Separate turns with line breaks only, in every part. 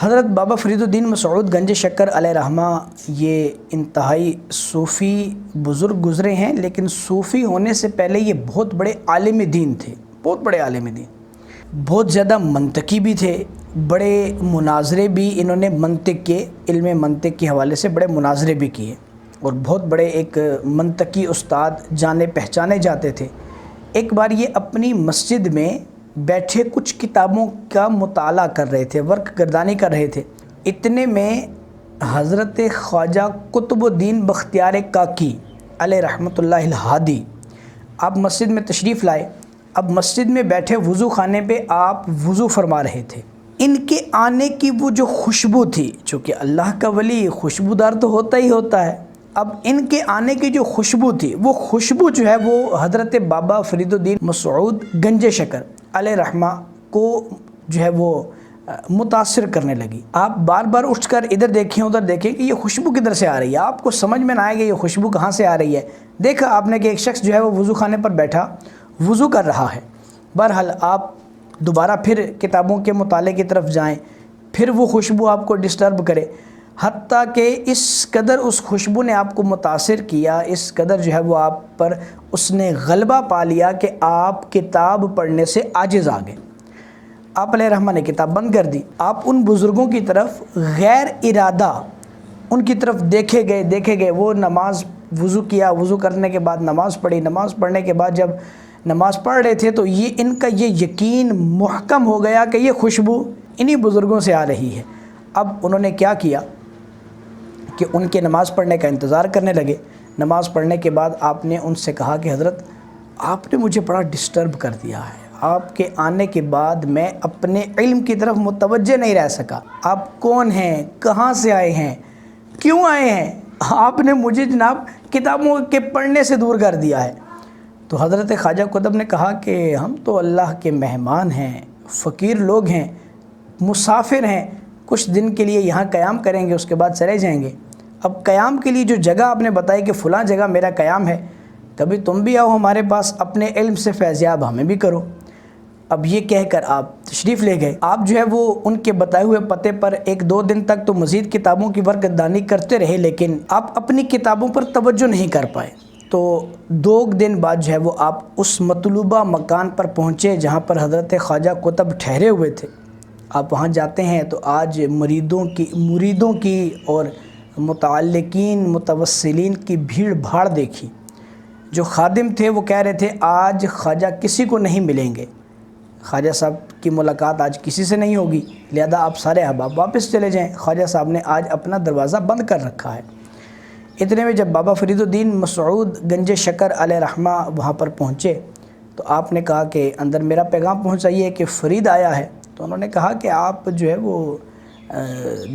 حضرت بابا فرید الدین مسعود گنج شکر علیہ رحمہ یہ انتہائی صوفی بزرگ گزرے ہیں، لیکن صوفی ہونے سے پہلے یہ بہت بڑے عالم دین تھے، بہت بڑے عالم دین، بہت زیادہ منطقی بھی تھے، بڑے مناظرے بھی انہوں نے منطق کے علم منطق کے حوالے سے بڑے مناظرے بھی کیے، اور بہت بڑے ایک منطقی استاد جانے پہچانے جاتے تھے۔ ایک بار یہ اپنی مسجد میں بیٹھے کچھ کتابوں کا مطالعہ کر رہے تھے، ورق گردانی کر رہے تھے، اتنے میں حضرت خواجہ قطب الدین بختیار کاکی علیہ رحمۃ اللہ الہادی آپ مسجد میں تشریف لائے۔ اب مسجد میں بیٹھے وضو خانے پہ آپ وضو فرما رہے تھے۔ ان کے آنے کی وہ جو خوشبو تھی، چونکہ اللہ کا ولی خوشبودار تو ہوتا ہی ہوتا ہے، اب ان کے آنے کی جو خوشبو تھی، وہ خوشبو جو ہے وہ حضرت بابا فرید الدین مسعود گنج شکر علیہ رحمہ کو جو ہے وہ متاثر کرنے لگی۔ آپ بار بار اٹھ کر ادھر دیکھیں ادھر دیکھیں کہ یہ خوشبو کدھر سے آ رہی ہے، آپ کو سمجھ میں نہ آئے گا یہ خوشبو کہاں سے آ رہی ہے۔ دیکھا آپ نے کہ ایک شخص جو ہے وہ وضو خانے پر بیٹھا وضو کر رہا ہے۔ بہرحال آپ دوبارہ پھر کتابوں کے مطالعے کی طرف جائیں، پھر وہ خوشبو آپ کو ڈسٹرب کرے، حتیٰ کہ اس قدر اس خوشبو نے آپ کو متاثر کیا، اس قدر جو ہے وہ آپ پر اس نے غلبہ پا لیا کہ آپ کتاب پڑھنے سے عاجز آ گئے۔ آپ علیہ رحمہ نے کتاب بند کر دی۔ آپ ان بزرگوں کی طرف غیر ارادہ ان کی طرف دیکھے گئے، وہ نماز وضو کیا، وضو کرنے کے بعد نماز پڑھی، نماز پڑھنے کے بعد جب نماز پڑھ رہے تھے تو یہ ان کا یہ یقین محکم ہو گیا کہ یہ خوشبو انہی بزرگوں سے آ رہی ہے۔ اب انہوں نے کیا کیا کہ ان کے نماز پڑھنے کا انتظار کرنے لگے۔ نماز پڑھنے کے بعد آپ نے ان سے کہا کہ حضرت آپ نے مجھے بڑا ڈسٹرب کر دیا ہے، آپ کے آنے کے بعد میں اپنے علم کی طرف متوجہ نہیں رہ سکا۔ آپ کون ہیں، کہاں سے آئے ہیں، کیوں آئے ہیں؟ آپ نے مجھے جناب کتابوں کے پڑھنے سے دور کر دیا ہے۔ تو حضرت خواجہ قطب نے کہا کہ ہم تو اللہ کے مہمان ہیں، فقیر لوگ ہیں، مسافر ہیں، کچھ دن کے لیے یہاں قیام کریں گے، اس کے بعد چلے جائیں گے۔ اب قیام کے لیے جو جگہ آپ نے بتائی کہ فلاں جگہ میرا قیام ہے، کبھی تم بھی آؤ ہمارے پاس، اپنے علم سے فیضیاب ہمیں بھی کرو۔ اب یہ کہہ کر آپ تشریف لے گئے۔ آپ جو ہے وہ ان کے بتائے ہوئے پتے پر ایک دو دن تک تو مزید کتابوں کی ورق گردانی کرتے رہے، لیکن آپ اپنی کتابوں پر توجہ نہیں کر پائے۔ تو 2 دن بعد جو ہے وہ آپ اس مطلوبہ مکان پر پہنچے جہاں پر حضرت خواجہ قطب ٹھہرے ہوئے تھے۔ آپ وہاں جاتے ہیں تو آج مریدوں کی اور متعلقین متوسلین کی بھیڑ بھاڑ دیکھی۔ جو خادم تھے وہ کہہ رہے تھے آج خواجہ کسی کو نہیں ملیں گے، خواجہ صاحب کی ملاقات آج کسی سے نہیں ہوگی، لہذا آپ سارے احباب واپس چلے جائیں، خواجہ صاحب نے آج اپنا دروازہ بند کر رکھا ہے۔ اتنے میں جب بابا فرید الدین مسعود گنج شکر علیہ رحمہ وہاں پر پہنچے تو آپ نے کہا کہ اندر میرا پیغام پہنچائیے کہ فرید آیا ہے۔ تو انہوں نے کہا کہ آپ جو ہے وہ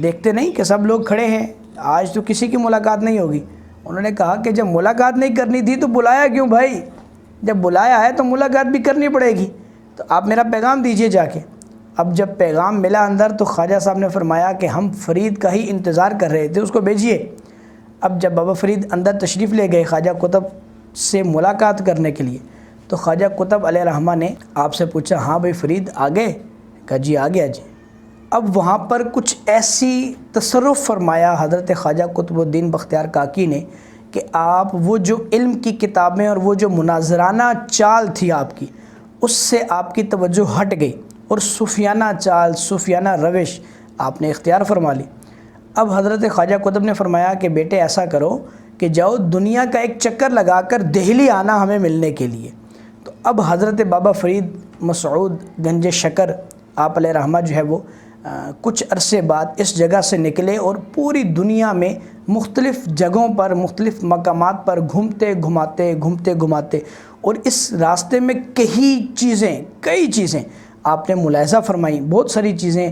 دیکھتے نہیں کہ سب لوگ کھڑے ہیں، آج تو کسی کی ملاقات نہیں ہوگی۔ انہوں نے کہا کہ جب ملاقات نہیں کرنی تھی تو بلایا کیوں بھائی؟ جب بلایا ہے تو ملاقات بھی کرنی پڑے گی، تو آپ میرا پیغام دیجئے جا کے۔ اب جب پیغام ملا اندر تو خواجہ صاحب نے فرمایا کہ ہم فرید کا ہی انتظار کر رہے تھے، اس کو بھیجیے۔ اب جب بابا فرید اندر تشریف لے گئے خواجہ قطب سے ملاقات کرنے کے لیے، تو خواجہ قطب علیہ رحمہ نے آپ سے پوچھا ہاں بھائی فرید آ گئے؟ کہا جی آ گیا جی۔ اب وہاں پر کچھ ایسی تصرف فرمایا حضرت خواجہ قطب الدین بختیار کاکی نے کہ آپ وہ جو علم کی کتابیں اور وہ جو مناظرانہ چال تھی آپ کی، اس سے آپ کی توجہ ہٹ گئی اور صوفیانہ چال، صوفیانہ روش آپ نے اختیار فرما لی۔ اب حضرت خواجہ قطب نے فرمایا کہ بیٹے ایسا کرو کہ جاؤ دنیا کا ایک چکر لگا کر دہلی آنا ہمیں ملنے کے لیے۔ تو اب حضرت بابا فرید مسعود گنج شکر آپ علیہ رحمہ جو ہے وہ کچھ عرصے بعد اس جگہ سے نکلے اور پوری دنیا میں مختلف جگہوں پر مختلف مقامات پر گھومتے گھماتے اور اس راستے میں کئی چیزیں آپ نے ملاحظہ فرمائیں، بہت ساری چیزیں،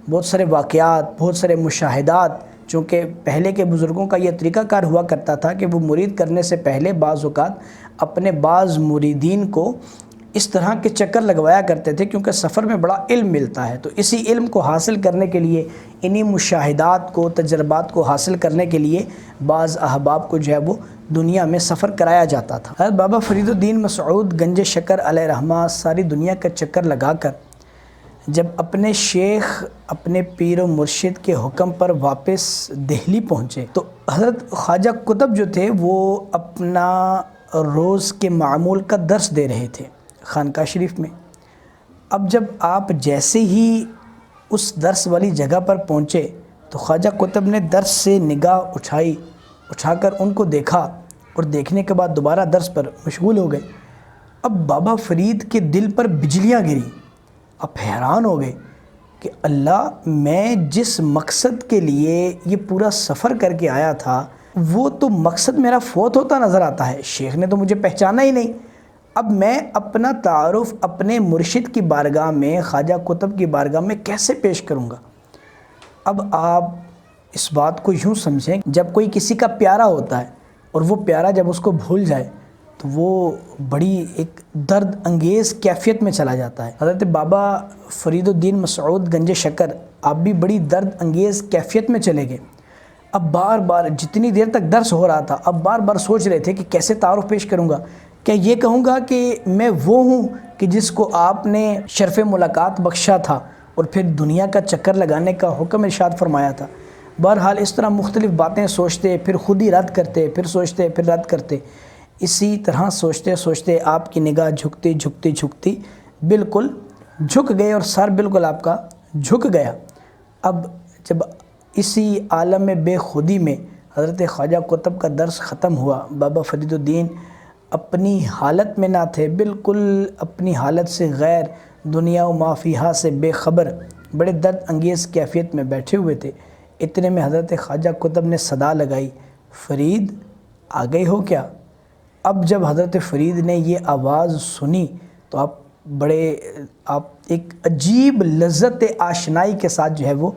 بہت سارے واقعات، بہت سارے مشاہدات، چونکہ پہلے کے بزرگوں کا یہ طریقہ کار ہوا کرتا تھا کہ وہ مرید کرنے سے پہلے بعض اوقات اپنے بعض مریدین کو اس طرح کے چکر لگوایا کرتے تھے، کیونکہ سفر میں بڑا علم ملتا ہے، تو اسی علم کو حاصل کرنے کے لیے، انہی مشاہدات کو، تجربات کو حاصل کرنے کے لیے بعض احباب کو جو ہے وہ دنیا میں سفر کرایا جاتا تھا۔ حضرت بابا فرید الدین مسعود گنج شکر علیہ رحمہ ساری دنیا کا چکر لگا کر جب اپنے شیخ اپنے پیر و مرشد کے حکم پر واپس دہلی پہنچے تو حضرت خواجہ قطب جو تھے وہ اپنا روز کے معمول کا درس دے رہے تھے خانقاہ شریف میں۔ اب جب آپ جیسے ہی اس درس والی جگہ پر پہنچے تو خواجہ قطب نے درس سے نگاہ اٹھا کر ان کو دیکھا، اور دیکھنے کے بعد دوبارہ درس پر مشغول ہو گئے۔ اب بابا فرید کے دل پر بجلیاں گری، اب حیران ہو گئے کہ اللہ، میں جس مقصد کے لیے یہ پورا سفر کر کے آیا تھا وہ تو مقصد میرا فوت ہوتا نظر آتا ہے، شیخ نے تو مجھے پہچانا ہی نہیں۔ اب میں اپنا تعارف اپنے مرشد کی بارگاہ میں، خواجہ قطب کی بارگاہ میں کیسے پیش کروں گا؟ اب آپ اس بات کو یوں سمجھیں، جب کوئی کسی کا پیارا ہوتا ہے اور وہ پیارا جب اس کو بھول جائے تو وہ بڑی ایک درد انگیز کیفیت میں چلا جاتا ہے۔ حضرت بابا فرید الدین مسعود گنج شکر آپ بھی بڑی درد انگیز کیفیت میں چلے گئے۔ اب بار بار جتنی دیر تک درس ہو رہا تھا اب بار بار سوچ رہے تھے کہ کیسے تعارف پیش کروں گا، کیا یہ کہوں گا کہ میں وہ ہوں کہ جس کو آپ نے شرف ملاقات بخشا تھا اور پھر دنیا کا چکر لگانے کا حکم ارشاد فرمایا تھا۔ بہرحال اس طرح مختلف باتیں سوچتے، پھر خود ہی رد کرتے، پھر سوچتے، پھر رد کرتے، اسی طرح سوچتے سوچتے آپ کی نگاہ جھکتی بالکل جھک گئے اور سر بالکل آپ کا جھک گیا۔ اب جب اسی عالم بے خودی میں حضرت خواجہ قطب کا درس ختم ہوا، بابا فرید الدین اپنی حالت میں نہ تھے، بالکل اپنی حالت سے غیر، دنیا و ما فیہا سے بے خبر، بڑے درد انگیز کیفیت میں بیٹھے ہوئے تھے۔ اتنے میں حضرت خواجہ قطب نے صدا لگائی، فرید آ گئے ہو کیا؟ اب جب حضرت فرید نے یہ آواز سنی تو آپ ایک عجیب لذت آشنائی کے ساتھ جو ہے وہ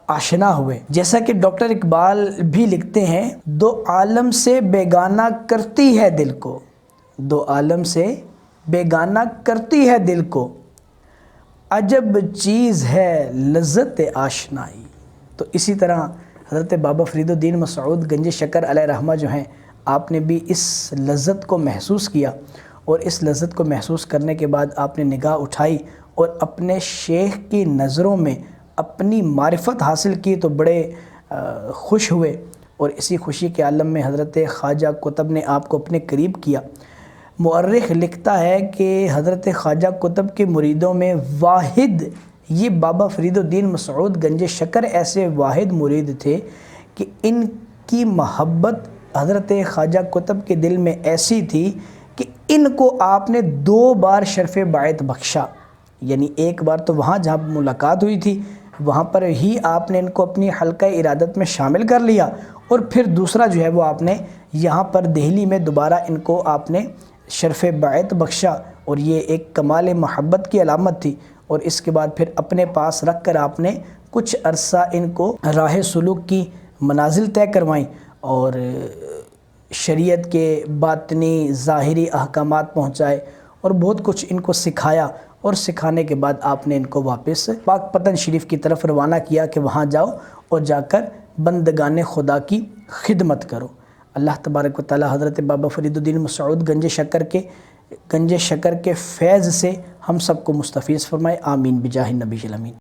آشنا ہوئے۔ جیسا کہ ڈاکٹر اقبال بھی لکھتے ہیں، دو عالم سے بیگانہ کرتی ہے دل کو، دو عالم سے بیگانہ کرتی ہے دل کو، عجب چیز ہے لذت آشنائی۔ تو اسی طرح حضرت بابا فرید الدین مسعود گنج شکر علیہ رحمہ جو ہیں، آپ نے بھی اس لذت کو محسوس کیا، اور اس لذت کو محسوس کرنے کے بعد آپ نے نگاہ اٹھائی اور اپنے شیخ کی نظروں میں اپنی معرفت حاصل کی تو بڑے خوش ہوئے، اور اسی خوشی کے عالم میں حضرت خواجہ قطب نے آپ کو اپنے قریب کیا۔ مورخ لکھتا ہے کہ حضرت خواجہ قطب کے مریدوں میں واحد یہ بابا فرید الدین مسعود گنج شکر ایسے واحد مرید تھے کہ ان کی محبت حضرت خواجہ قطب کے دل میں ایسی تھی کہ ان کو آپ نے 2 بار شرف بیعت بخشا، یعنی ایک بار تو وہاں جہاں ملاقات ہوئی تھی وہاں پر ہی آپ نے ان کو اپنی حلقہ ارادت میں شامل کر لیا، اور پھر دوسرا جو ہے وہ آپ نے یہاں پر دہلی میں دوبارہ ان کو آپ نے شرف بیعت بخشا، اور یہ ایک کمال محبت کی علامت تھی۔ اور اس کے بعد پھر اپنے پاس رکھ کر آپ نے کچھ عرصہ ان کو راہ سلوک کی منازل طے کروائیں، اور شریعت کے باطنی ظاہری احکامات پہنچائے، اور بہت کچھ ان کو سکھایا، اور سکھانے کے بعد آپ نے ان کو واپس پاک پتن شریف کی طرف روانہ کیا کہ وہاں جاؤ اور جا کر بندگان خدا کی خدمت کرو۔ اللہ تبارک و تعالی حضرت بابا فرید الدین مسعود گنج شکر کے فیض سے ہم سب کو مستفیض فرمائے، آمین بجاہ النبی الامین۔